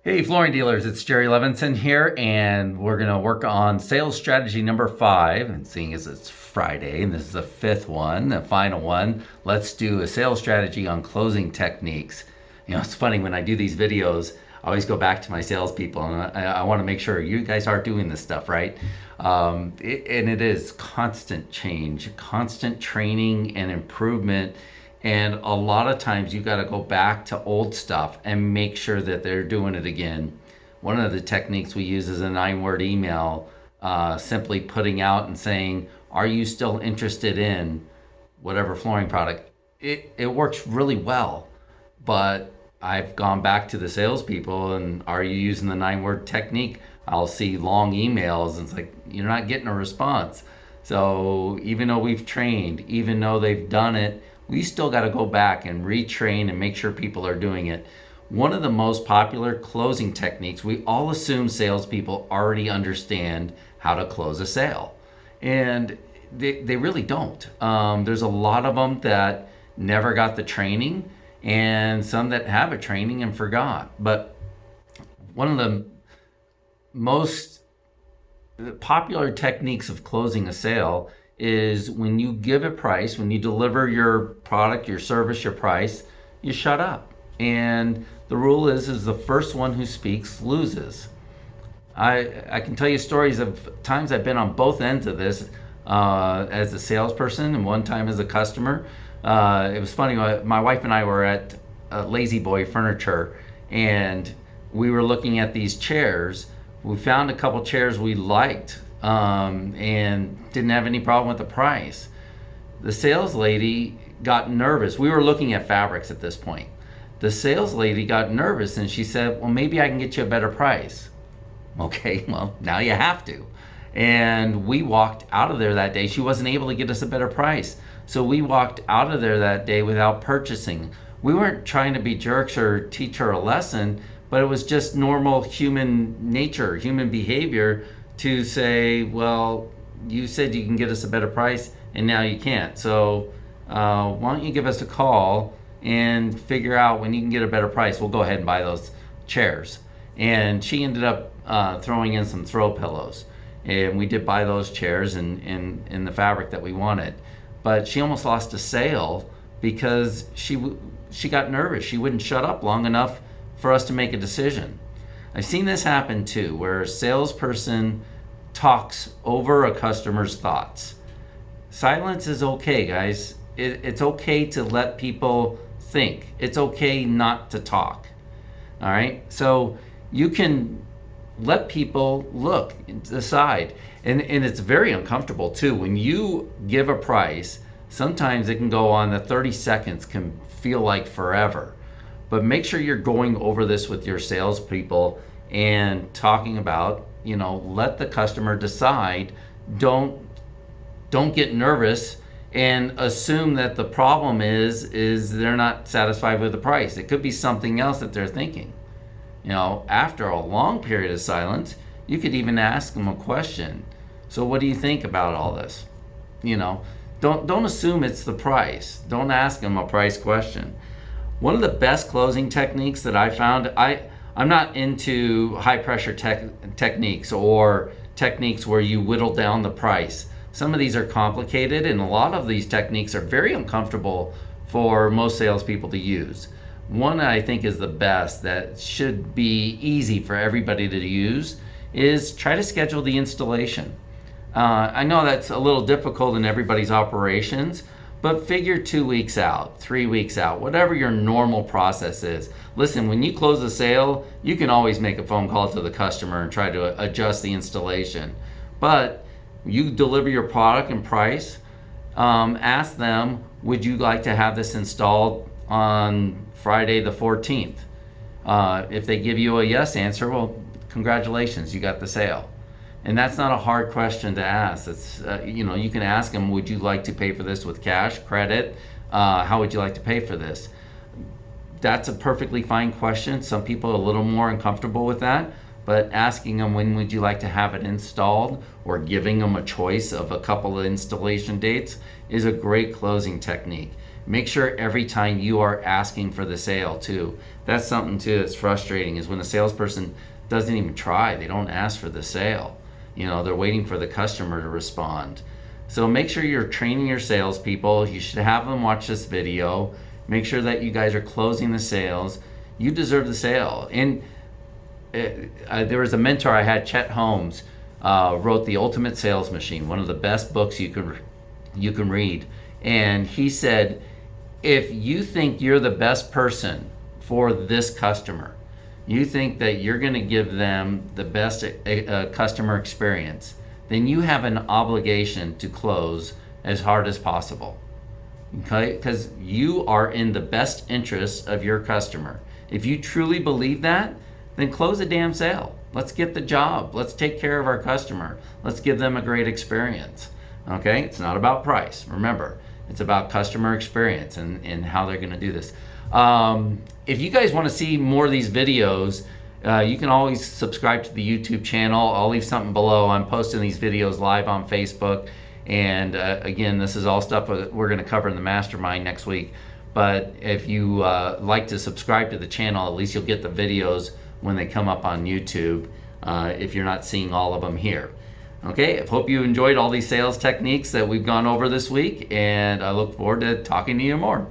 Hey, flooring dealers, it's Jerry Levinson here, and we're going to work on sales strategy number 5. And seeing as it's Friday, and this is the 5th one, the final one, let's do a sales strategy on closing techniques. It's funny when I do these videos, I always go back to my salespeople, and I want to make sure you guys are doing this stuff, right? And it is constant change, constant training and improvement. And a lot of times you got to go back to old stuff and make sure that they're doing it again. One of the techniques we use is a 9-word email, simply putting out and saying, are you still interested in whatever flooring product? It works really well, but I've gone back to the salespeople and are you using the 9-word technique? I'll see long emails and it's like, you're not getting a response. So even though we've trained, even though they've done it, we still got to go back and retrain and make sure people are doing it. One of the most popular closing techniques, we all assume salespeople already understand how to close a sale. And they really don't. There's a lot of them that never got the training and some that have a training and forgot. But one of the most popular techniques of closing a sale is when you give a price, when you deliver your product, your service, your price, you shut up. And the rule is the first one who speaks loses. I can tell you stories of times I've been on both ends of this as a salesperson and one time as a customer. It was funny, my wife and I were at Lazy Boy Furniture and we were looking at these chairs. We found a couple chairs we liked and didn't have any problem with the price. The sales lady got nervous. We were looking at fabrics at this point. The sales lady got nervous and she said, well, maybe I can get you a better price. Okay, well, now you have to. And we walked out of there that day. She wasn't able to get us a better price. So we walked out of there that day without purchasing. We weren't trying to be jerks or teach her a lesson, but it was just normal human nature, human behavior to say, well, you said you can get us a better price and now you can't. So why don't you give us a call and figure out when you can get a better price. We'll go ahead and buy those chairs. And she ended up throwing in some throw pillows. And we did buy those chairs in the fabric that we wanted. But she almost lost a sale because she got nervous. She wouldn't shut up long enough for us to make a decision. I've seen this happen too, where a salesperson talks over a customer's thoughts. Silence is okay, guys. It's okay to let people think. It's okay not to talk. All right? So you can let people look, decide. And it's very uncomfortable too. When you give a price, sometimes it can go on, the 30 seconds can feel like forever. But make sure you're going over this with your salespeople and talking about, let the customer decide. Don't get nervous and assume that the problem is they're not satisfied with the price. It could be something else that they're thinking. After a long period of silence, you could even ask them a question. So what do you think about all this? Don't assume it's the price. Don't ask them a price question. One of the best closing techniques that I found, I'm not into high pressure techniques or techniques where you whittle down the price. Some of these are complicated and a lot of these techniques are very uncomfortable for most salespeople to use. One I think is the best that should be easy for everybody to use is try to schedule the installation. I know that's a little difficult in everybody's operations, but figure 2 weeks out, 3 weeks out, whatever your normal process is. Listen, when you close a sale, you can always make a phone call to the customer and try to adjust the installation. But you deliver your product and price, ask them, would you like to have this installed on Friday the 14th? If they give you a yes answer, well, congratulations, you got the sale. And that's not a hard question to ask. It's you can ask them, would you like to pay for this with cash, credit? How would you like to pay for this? That's a perfectly fine question. Some people are a little more uncomfortable with that, but asking them when would you like to have it installed or giving them a choice of a couple of installation dates is a great closing technique. Make sure every time you are asking for the sale too. That's something too that's frustrating, is when a salesperson doesn't even try. They don't ask for the sale. They're waiting for the customer to respond. So make sure you're training your salespeople. You should have them watch this video. Make sure that you guys are closing the sales. You deserve the sale. And there was a mentor I had, Chet Holmes, wrote The Ultimate Sales Machine, one of the best books you can read. And he said, if you think you're the best person for this customer, you think that you're going to give them the best customer experience, then you have an obligation to close as hard as possible. Okay? Because you are in the best interest of your customer. If you truly believe that, then close a damn sale. Let's get the job. Let's take care of our customer. Let's give them a great experience. Okay? It's not about price. Remember, it's about customer experience and how they're going to do this. If you guys want to see more of these videos, you can always subscribe to the YouTube channel. I'll leave something below. I'm posting these videos live on Facebook. And again, this is all stuff we're going to cover in the mastermind next week. But if you like to subscribe to the channel, at least you'll get the videos when they come up on YouTube, if you're not seeing all of them here. Okay, I hope you enjoyed all these sales techniques that we've gone over this week, and I look forward to talking to you more.